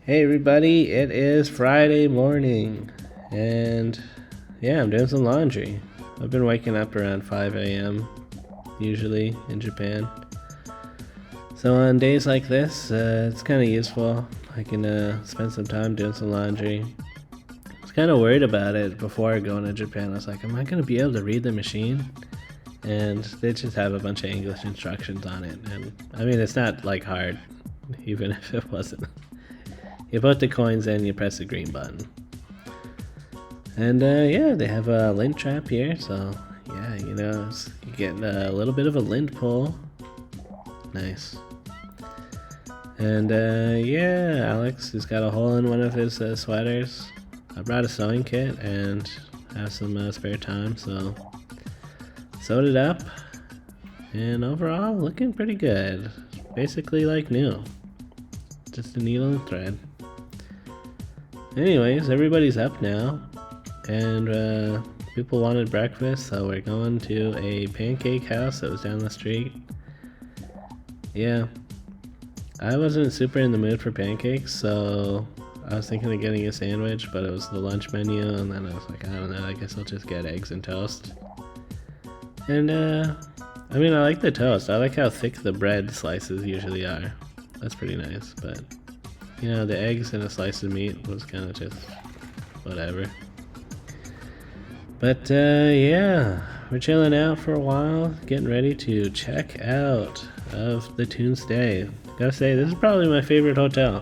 Hey everybody, it is Friday morning, and yeah, I'm doing some laundry. I've been waking up around 5 a.m. usually in Japan. So on days like this, it's kind of useful. I can spend some time doing some laundry. I was kind of worried about it before going to Japan. I was like, am I going to be able to read the machine? And they just have a bunch of English instructions on it. And I mean, it's not like hard, even if it wasn't. You put the coins in, you press the green button. And yeah, they have a lint trap here, so yeah, you know, you get a little bit of a lint pull. Nice. And yeah, Alex has got a hole in one of his sweaters. I brought a sewing kit and have some spare time, so sewed it up. And overall, looking pretty good. Basically like new. Just a needle and thread. Anyways, everybody's up now, and people wanted breakfast, so we're going to a pancake house that was down the street. Yeah, I wasn't super in the mood for pancakes, so I was thinking of getting a sandwich, but it was the lunch menu, and then I was like, I don't know, I guess I'll just get eggs and toast. And I mean, I like the toast. I like how thick the bread slices usually are. That's pretty nice, but you know, the eggs and a slice of meat was kind of just whatever. But yeah, we're chilling out for a while, getting ready to check out of the Toon Stay. Gotta say, this is probably my favorite hotel.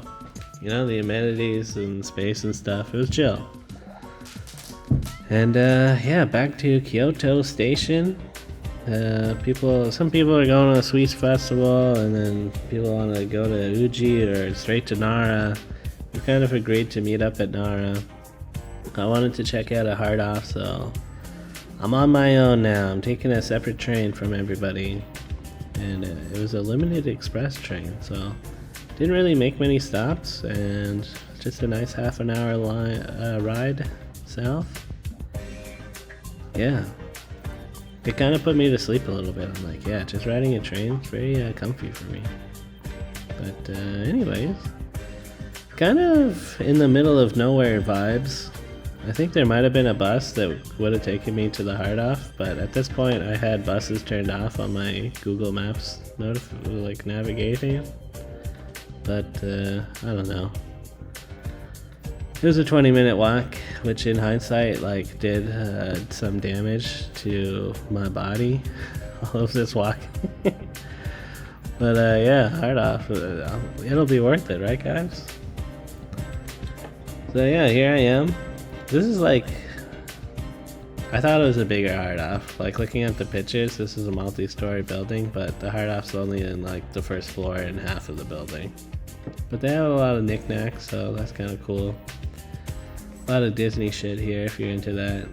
You know, the amenities and space and stuff, it was chill. And yeah, back to Kyoto Station. Some people are going to a Sweets Festival, and then people want to go to Uji or straight to Nara. We kind of agreed to meet up at Nara. I wanted to check out a hard off, so I'm on my own now. I'm taking a separate train from everybody, and it was a limited express train, so didn't really make many stops, and just a nice half an hour ride south. Yeah. It kind of put me to sleep a little bit. I'm like, yeah, just riding a train is very comfy for me. But anyways, kind of in the middle of nowhere vibes. I think there might have been a bus that would have taken me to the hard off, but at this point I had buses turned off on my Google Maps navigation. But I don't know. It was a 20-minute walk, which in hindsight did some damage to my body, all of this walking. But yeah, hard off. It'll be worth it, right guys? So yeah, here I am. This is I thought it was a bigger hard off. Like looking at the pictures, this is a multi-story building, but the hard off's only in the first floor and half of the building. But they have a lot of knickknacks, so that's kind of cool. A lot of Disney shit here if you're into that.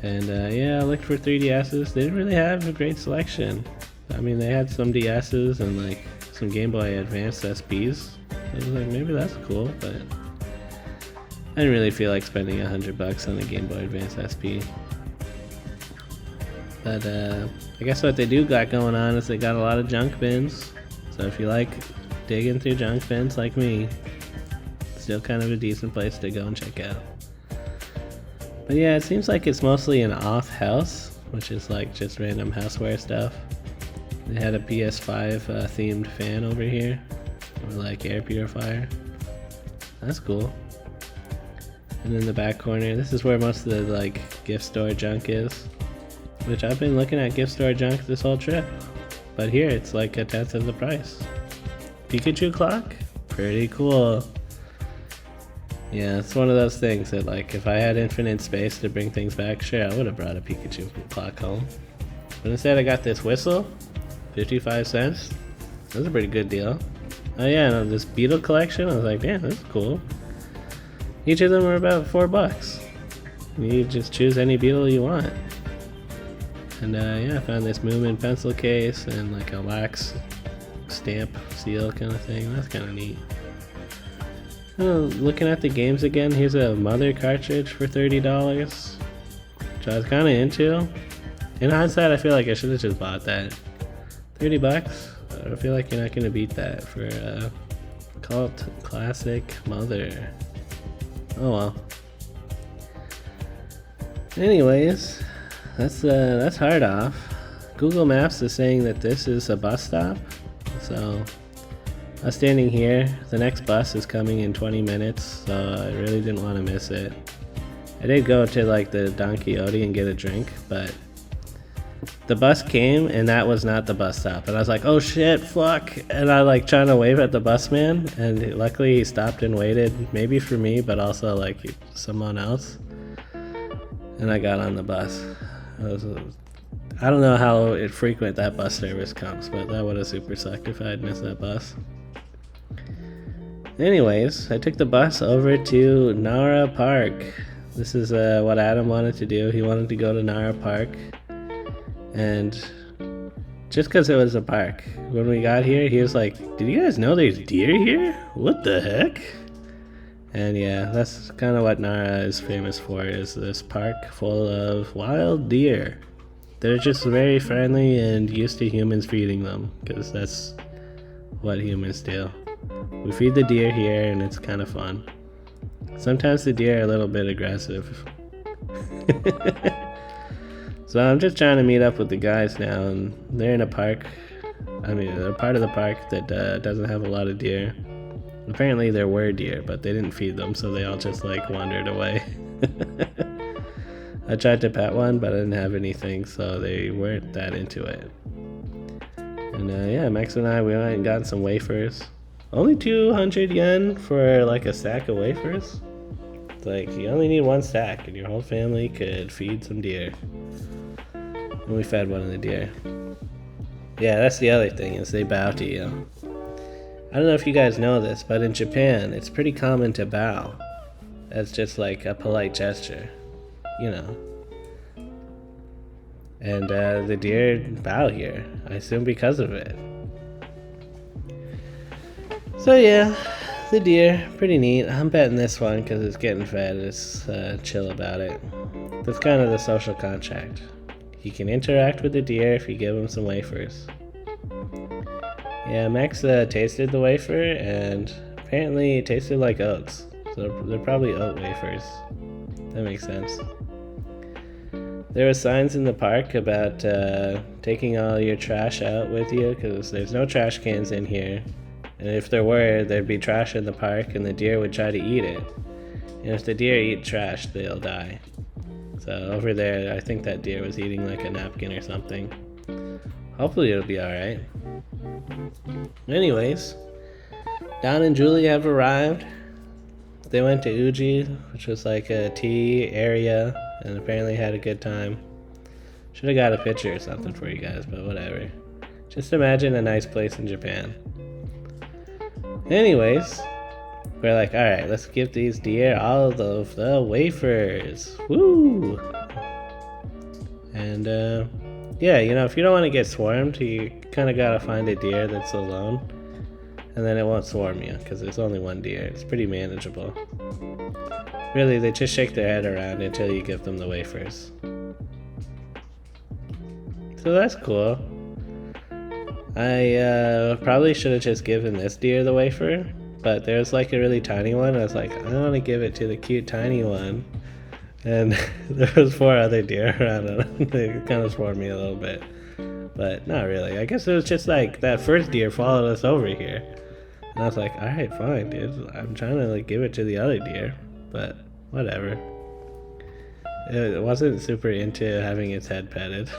And yeah, I looked for 3DSs. They didn't really have a great selection. I mean, they had some DSs and some Game Boy Advance SPs. I was like, maybe that's cool, but I didn't really feel like spending $100 on a Game Boy Advance SP. But I guess what they do got going on is they got a lot of junk bins. So if you like digging through junk bins like me, still kind of a decent place to go and check out. But yeah, it seems like it's mostly an off house, which is just random houseware stuff. They had a PS5 themed fan over here, or air purifier. That's cool. And in the back corner, this is where most of the gift store junk is, which I've been looking at gift store junk this whole trip. But here it's a tenth of the price. Pikachu clock? Pretty cool. Yeah, it's one of those things that if I had infinite space to bring things back, sure, I would have brought a Pikachu clock home. But instead I got this whistle, 55 cents. That's a pretty good deal. Oh yeah, and this beetle collection, I was like, damn, that's cool. Each of them were about $4. You just choose any beetle you want. And yeah, I found this Moomin pencil case and a wax stamp seal kind of thing. That's kind of neat. Looking at the games again, here's a Mother cartridge for $30, which I was kind of into. In hindsight, I feel like I should have just bought that. $30? I feel like you're not going to beat that for Cult classic mother. Oh well. Anyways, that's hard off. Google Maps is saying that this is a bus stop, so I'm standing here. The next bus is coming in 20 minutes, so I really didn't want to miss it. I did go to like the Don Quixote and get a drink, but the bus came and that was not the bus stop, and I was like, oh shit, fuck, and I like trying to wave at the bus man, and luckily he stopped and waited, maybe for me, but also like someone else, and I got on the bus. I don't know how frequent that bus service comes, but that would have super sucked if I had missed that bus. Anyways, I took the bus over to Nara Park. This is what Adam wanted to do. He wanted to go to Nara Park. And just because it was a park, when we got here, he was like, did you guys know there's deer here? What the heck? And yeah, that's kind of what Nara is famous for, is this park full of wild deer. They're just very friendly and used to humans feeding them, because that's what humans do. We feed the deer here and it's kind of fun. Sometimes the deer are a little bit aggressive. So I'm just trying to meet up with the guys now, and they're in a park. I mean, they're part of the park that doesn't have a lot of deer. Apparently there were deer, but they didn't feed them, so they all just like wandered away. I tried to pet one, but I didn't have anything, so they weren't that into it. And yeah, Max and I, we went and got some wafers. Only 200 yen for like a stack of wafers? It's like, you only need one stack and your whole family could feed some deer. And we fed one of the deer. Yeah, that's the other thing, is they bow to you. I don't know if you guys know this, but in Japan, it's pretty common to bow. That's just like a polite gesture, you know. And the deer bow here, I assume because of it. So yeah, the deer, pretty neat. I'm betting this one because it's getting fed. It's chill about it. That's kind of the social contract. You can interact with the deer if you give them some wafers. Yeah, Max tasted the wafer, and apparently it tasted like oats. So they're probably oat wafers. That makes sense. There were signs in the park about taking all your trash out with you, because there's no trash cans in here. And if there were, there'd be trash in the park and the deer would try to eat it. And if the deer eat trash, they'll die. So over there, I think that deer was eating like a napkin or something. Hopefully it'll be alright. Anyways, Don and Julie have arrived. They went to Uji, which was like a tea area, and apparently had a good time. Should have got a picture or something for you guys, but whatever. Just imagine a nice place in Japan. Anyways, we're like, alright, let's give these deer all of the wafers. Woo! And yeah, you know, if you don't want to get swarmed, you kind of gotta find a deer that's alone, and then it won't swarm you, because there's only one deer. It's pretty manageable. Really, they just shake their head around until you give them the wafers. So that's cool. I probably should have just given this deer the wafer, but there's like a really tiny one. I was like, I don't want to give it to the cute tiny one. And there was 4 other deer around it. They kind of swarmed me a little bit, but not really. I guess it was just like that first deer followed us over here, and I was like, all right, fine, dude. I'm trying to like give it to the other deer, but whatever. It wasn't super into having its head petted.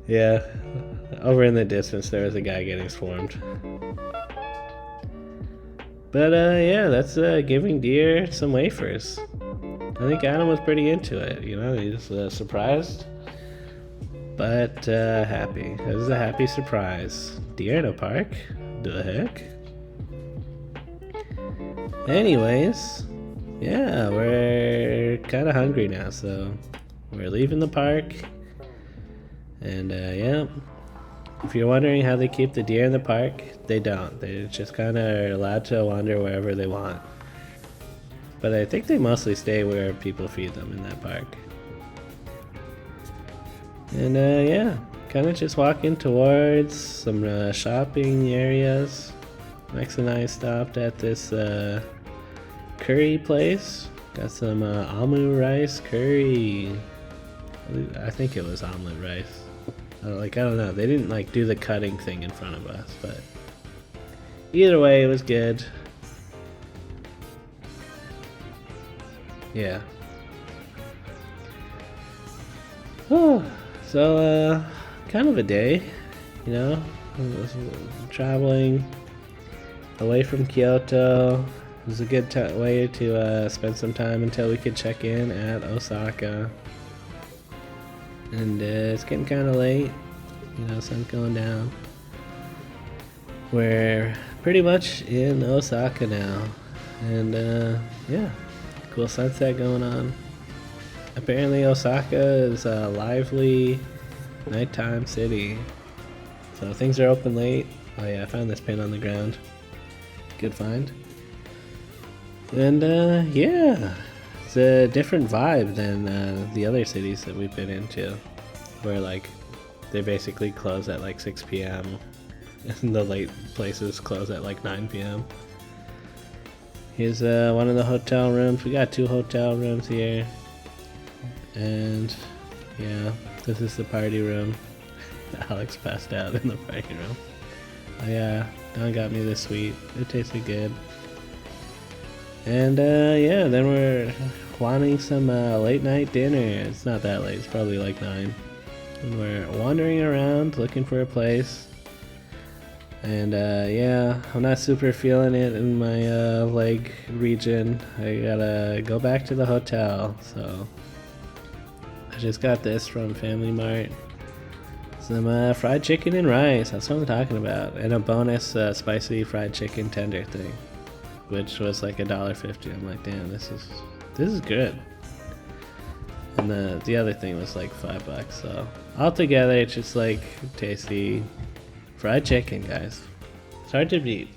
Yeah, over in the distance there was a guy getting swarmed. But yeah, that's giving deer some wafers. I think Adam was pretty into it, you know, he was surprised, but happy. It was a happy surprise. Deer in a park? The heck? Anyways, yeah, we're kind of hungry now, so we're leaving the park. And yeah, if you're wondering how they keep the deer in the park, they don't. They just kind of allowed to wander wherever they want. But I think they mostly stay where people feed them in that park. And yeah, kind of just walking towards some shopping areas. Max and I stopped at this curry place. Got some almu rice curry. I think it was omelet rice. I don't know. They didn't like do the cutting thing in front of us, but either way, it was good. Yeah. So kind of a day, you know, traveling away from Kyoto. It was a good way to spend some time until we could check in at Osaka. And it's getting kind of late, you know, sun's going down. We're pretty much in Osaka now, and yeah, cool sunset going on. Apparently Osaka is a lively nighttime city, so things are open late. Oh yeah, I found this pin on the ground. Good find. And yeah, it's a different vibe than the other cities that we've been into, where like they basically close at like 6 p.m. and the late places close at like 9 p.m. Here's one of the hotel rooms. We got 2 hotel rooms here. And yeah, this is the party room. Alex passed out in the party room. Oh yeah, Don got me this sweet. It tasted good. And yeah, then we're wanting some late night dinner. It's not that late, it's probably like 9. And we're wandering around looking for a place. And yeah, I'm not super feeling it in my leg region. I gotta go back to the hotel, so I just got this from Family Mart. Some fried chicken and rice, that's what I'm talking about. And a bonus spicy fried chicken tender thing, which was like $1.50. I'm like, damn, this is good. And the other thing was like $5, so altogether it's just like tasty fried chicken, guys. It's hard to beat.